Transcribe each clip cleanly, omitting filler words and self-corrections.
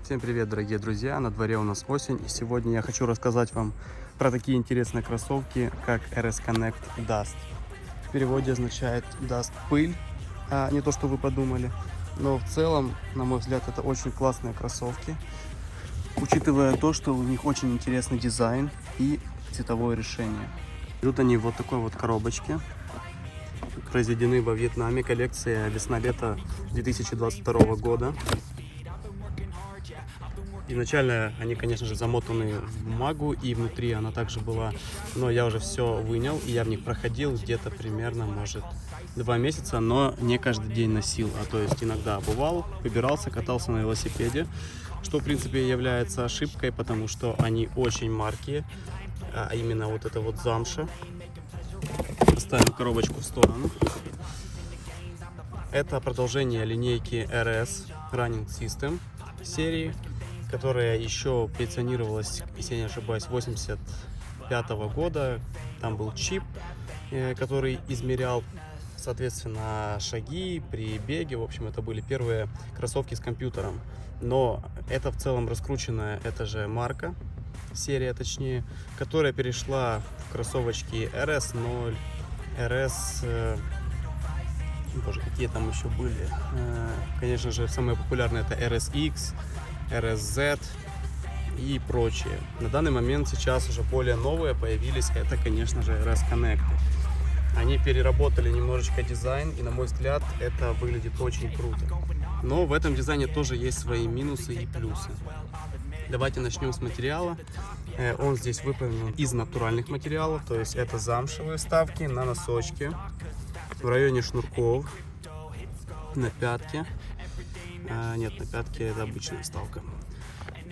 Всем привет, дорогие друзья! На дворе у нас осень, и сегодня я хочу рассказать вам про такие интересные кроссовки, как RS Connect Dust. В переводе означает Dust пыль, а не то, что вы подумали. Но в целом, на мой взгляд, это очень классные кроссовки, учитывая то, что у них очень интересный дизайн и цветовое решение. Идут они в вот такой вот коробочке. Произведены во Вьетнаме, коллекция весна-лето 2022 года. Изначально они, конечно же, замотаны в бумагу, и внутри она также была, но я уже все вынял, и я в них проходил где-то примерно, может, 2 месяца, но не каждый день носил, а то есть иногда обувал, выбирался, катался на велосипеде, что, в принципе, является ошибкой, потому что они очень маркие, а именно вот это вот замша. Ставим коробочку в сторону. Это продолжение линейки RS Running System серии, которая еще позиционировалась, если я не ошибаюсь, 85 года. Там был чип, который измерял, соответственно, шаги при беге. В общем, это были первые кроссовки с компьютером. Но это в целом раскрученная, это же марка, серия точнее, которая перешла в кроссовочки RS0, RS... Боже, какие там еще были. Конечно же, самые популярные это RSX, RSZ и прочие. На данный момент сейчас уже более новые появились. Это, конечно же, RS Connect. Они переработали немножечко дизайн, и, на мой взгляд, это выглядит очень круто. Но в этом дизайне тоже есть свои минусы и плюсы. Давайте начнем с материала. Он здесь выполнен из натуральных материалов, то есть это замшевые вставки на носочки, в районе шнурков, на пятке. Нет, на пятке это обычная вставка.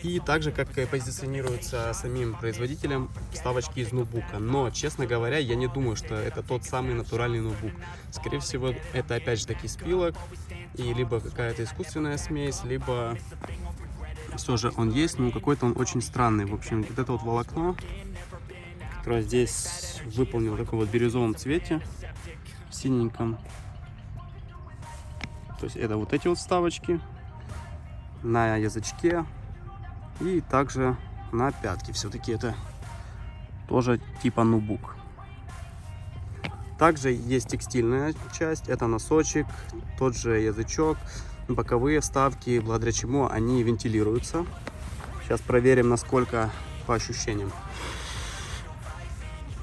И также, как позиционируется самим производителем, вставочки из ноутбука. Но, честно говоря, я не думаю, что это тот самый натуральный ноутбук. Скорее всего, это опять же таки спилок, и либо какая-то искусственная смесь, либо все же он есть, но какой-то он очень странный. В общем, вот это вот волокно, которое здесь выполнено в таком вот бирюзовом цвете, в синеньком. То есть это вот эти вот вставочки на язычке и также на пятке. Все-таки это тоже типа ноутбук. Также есть текстильная часть, это носочек, тот же язычок, боковые вставки, благодаря чему они вентилируются. Сейчас проверим, насколько по ощущениям.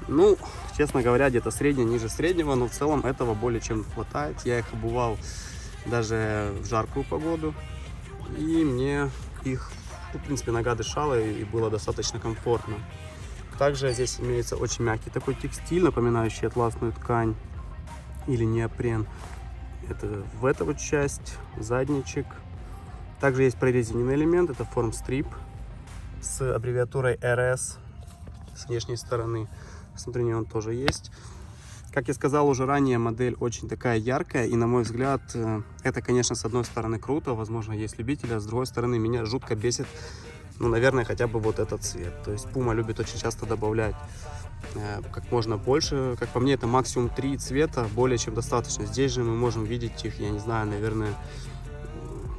Ну, честно говоря, где-то среднее, ниже среднего, но в целом этого более чем хватает. Я их обувал даже в жаркую погоду, и мне их, в принципе, нога дышала, и было достаточно комфортно. Также здесь имеется очень мягкий такой текстиль, напоминающий атласную ткань или неопрен. Это в эту вот часть, задничек. Также есть прорезиненный элемент, это форм-стрип с аббревиатурой RS с внешней стороны. С внутренней он тоже есть. Как я сказал уже ранее, модель очень такая яркая, и, на мой взгляд, это, конечно, с одной стороны круто, возможно, есть любители, а с другой стороны меня жутко бесит, ну, наверное, хотя бы вот этот цвет. То есть Puma любит очень часто добавлять как можно больше. Как по мне, это максимум 3 цвета, более чем достаточно. Здесь же мы можем видеть их, я не знаю, наверное,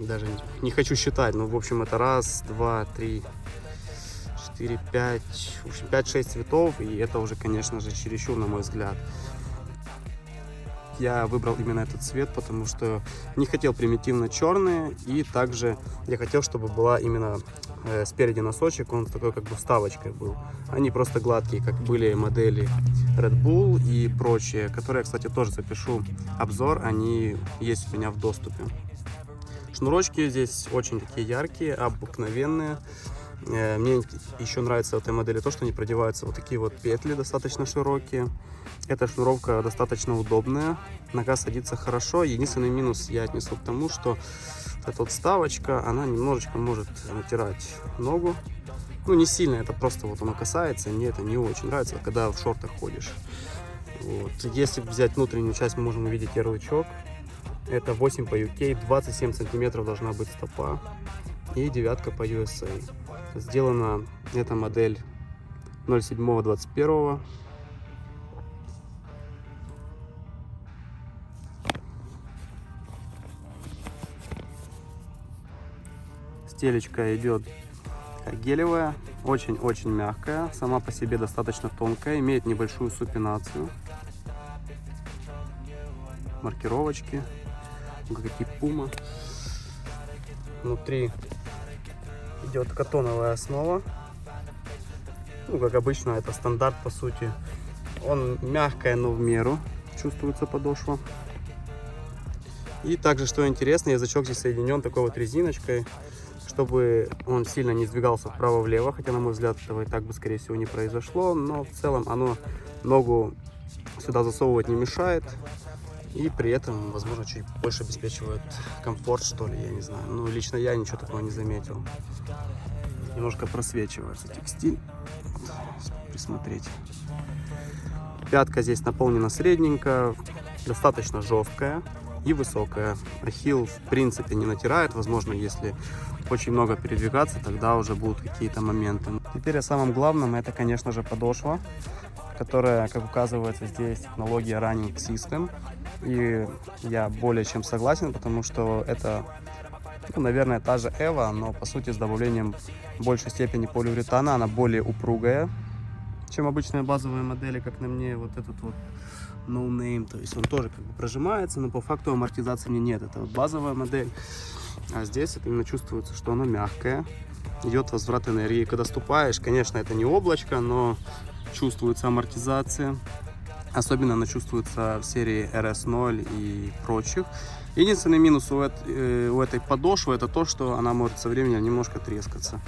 даже не хочу считать, но, в общем, это 1, 2, 3, 4, 5, в общем, 5-6 цветов, и это уже, конечно же, чересчур, на мой взгляд. Я выбрал именно этот цвет, потому что не хотел примитивно черные, и также я хотел, чтобы была именно спереди носочек, он такой как бы вставочкой был. Они просто гладкие, как были модели Red Bull и прочие, которые, кстати, тоже запишу обзор, они есть у меня в доступе. Шнурочки здесь очень такие яркие, обыкновенные. Мне еще нравится в этой модели то, что они продеваются вот такие вот петли достаточно широкие. Эта шнуровка достаточно удобная, нога садится хорошо. Единственный минус я отнесу к тому, что эта вот вставочка, она немножечко может натирать ногу. Ну, не сильно, это просто вот оно касается, мне это не очень нравится, когда в шортах ходишь. Вот. Если взять внутреннюю часть, мы можем увидеть ярлычок. Это 8 по UK, 27 сантиметров должна быть стопа и 9 по USA. Сделана эта модель 07-21. Стелечка идет гелевая, очень-очень мягкая, сама по себе достаточно тонкая, имеет небольшую супинацию. Маркировочки, какие Puma. Внутри идет катоновая основа. Ну, как обычно, это стандарт по сути. Он мягкая, но в меру чувствуется подошва. И также, что интересно, язычок здесь соединен такой вот резиночкой, чтобы он сильно не сдвигался вправо-влево, хотя, на мой взгляд, этого и так бы, скорее всего, не произошло, но в целом оно ногу сюда засовывать не мешает, и при этом, возможно, чуть больше обеспечивает комфорт, что ли, я не знаю. Ну, лично я ничего такого не заметил. Немножко просвечивается текстиль, присмотреть. Пятка здесь наполнена средненько, достаточно жесткая и высокая. Ахилл в принципе не натирает, возможно, если очень много передвигаться, тогда уже будут какие-то моменты. Теперь о самом главном, это, конечно же, подошва, которая, как указывается здесь, технология Running System. И я более чем согласен, потому что это, ну, наверное, та же Эва, но по сути с добавлением большей степени полиуретана. Она более упругая, чем обычные базовые модели, как на мне вот этот вот No Name, то есть он тоже как бы прожимается, но по факту амортизации нет. Это вот базовая модель, а здесь это именно чувствуется, что она мягкая, идет возврат энергии. Когда ступаешь, конечно, это не облачко, но чувствуется амортизация. Особенно она чувствуется в серии RS0 и прочих. Единственный минус у этой подошвы это то, что она может со временем немножко трескаться.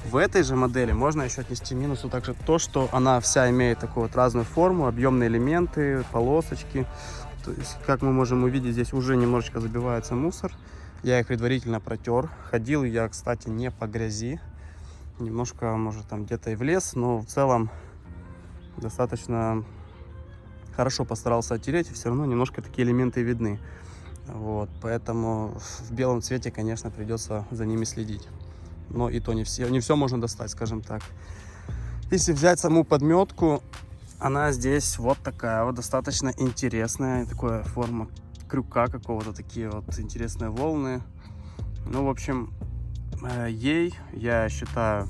В этой же модели можно еще отнести минусу также то, что она вся имеет такую вот разную форму, объемные элементы, полосочки. То есть, как мы можем увидеть, здесь уже немножечко забивается мусор. Я их предварительно протер. Ходил я, кстати, не по грязи. Немножко, может, там где-то и в лес, но в целом достаточно хорошо постарался оттереть, и все равно немножко такие элементы видны. Вот, поэтому в белом цвете, конечно, придется за ними следить. Но и то не все можно достать, скажем так. Если взять саму подметку, она здесь вот такая вот, достаточно интересная. Такая форма крюка какого-то, такие вот интересные волны. Ну, в общем, ей я считаю,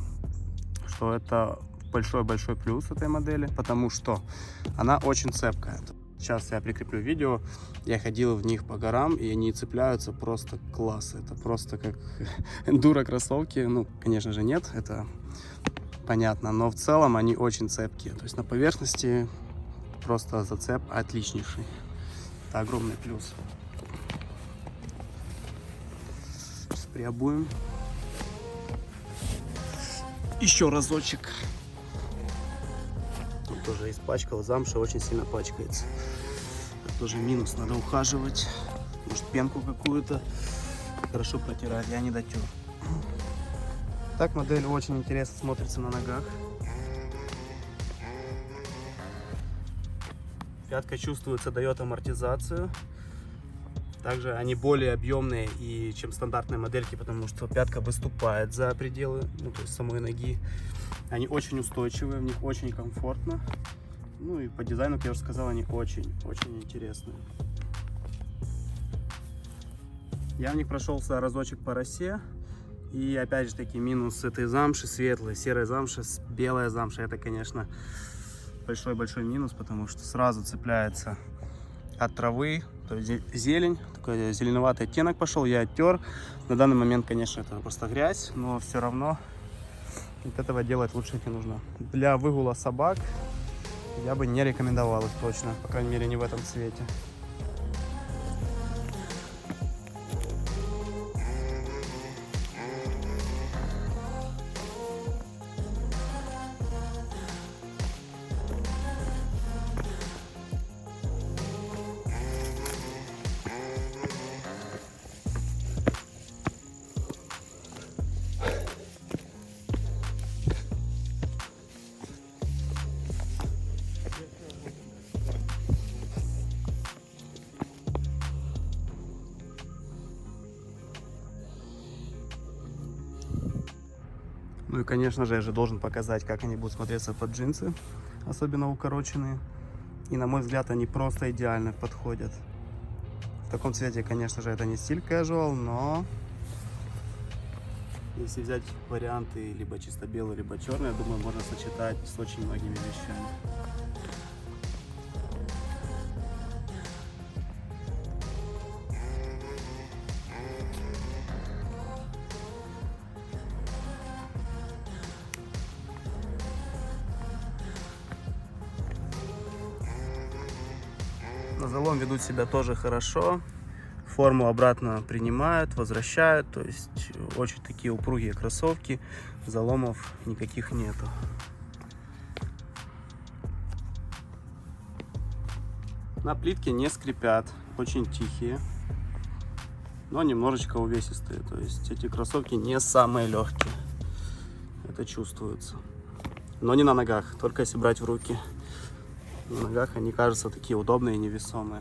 что это большой-большой плюс этой модели, потому что она очень цепкая. Сейчас я прикреплю видео, я ходил в них по горам, и они цепляются просто класс. Это просто как эндуро кроссовки. Ну, конечно же, нет, это понятно, но в целом они очень цепкие. То есть на поверхности просто зацеп отличнейший. Это огромный плюс. Сейчас приобуем. Еще разочек. Он тоже испачкал, замша очень сильно пачкается. Это тоже минус, надо ухаживать. Может, пенку какую-то хорошо протирать, я не дотер. Так модель очень интересно смотрится на ногах. Пятка чувствуется, дает амортизацию. Также они более объемные, чем стандартные модельки, потому что пятка выступает за пределы, ну, то есть самой ноги. Они очень устойчивые, в них очень комфортно. Ну и по дизайну, как я уже сказал, они очень-очень интересные. Я в них прошелся разочек по росе. И опять же таки минус этой замши светлой, серая замша, белая замша. Это, конечно, большой-большой минус, потому что сразу цепляется от травы. То есть зелень, такой зеленоватый оттенок пошел, я оттер. На данный момент, конечно, это просто грязь, но все равно вот этого делать лучше не нужно. Для выгула собак я бы не рекомендовал их точно, по крайней мере, не в этом цвете. Ну и, конечно же, я же должен показать, как они будут смотреться под джинсы, особенно укороченные. И, на мой взгляд, они просто идеально подходят. В таком цвете, конечно же, это не стиль casual, но Если взять варианты либо чисто белый, либо черный, я думаю, можно сочетать с очень многими вещами. На залом ведут себя тоже хорошо. Форму обратно принимают, возвращают. То есть очень такие упругие кроссовки. Заломов никаких нету. На плитке не скрипят. Очень тихие. Но немножечко увесистые. То есть эти кроссовки не самые легкие. Это чувствуется. Но не на ногах. Только если брать в руки. На ногах они кажутся такие удобные и невесомые.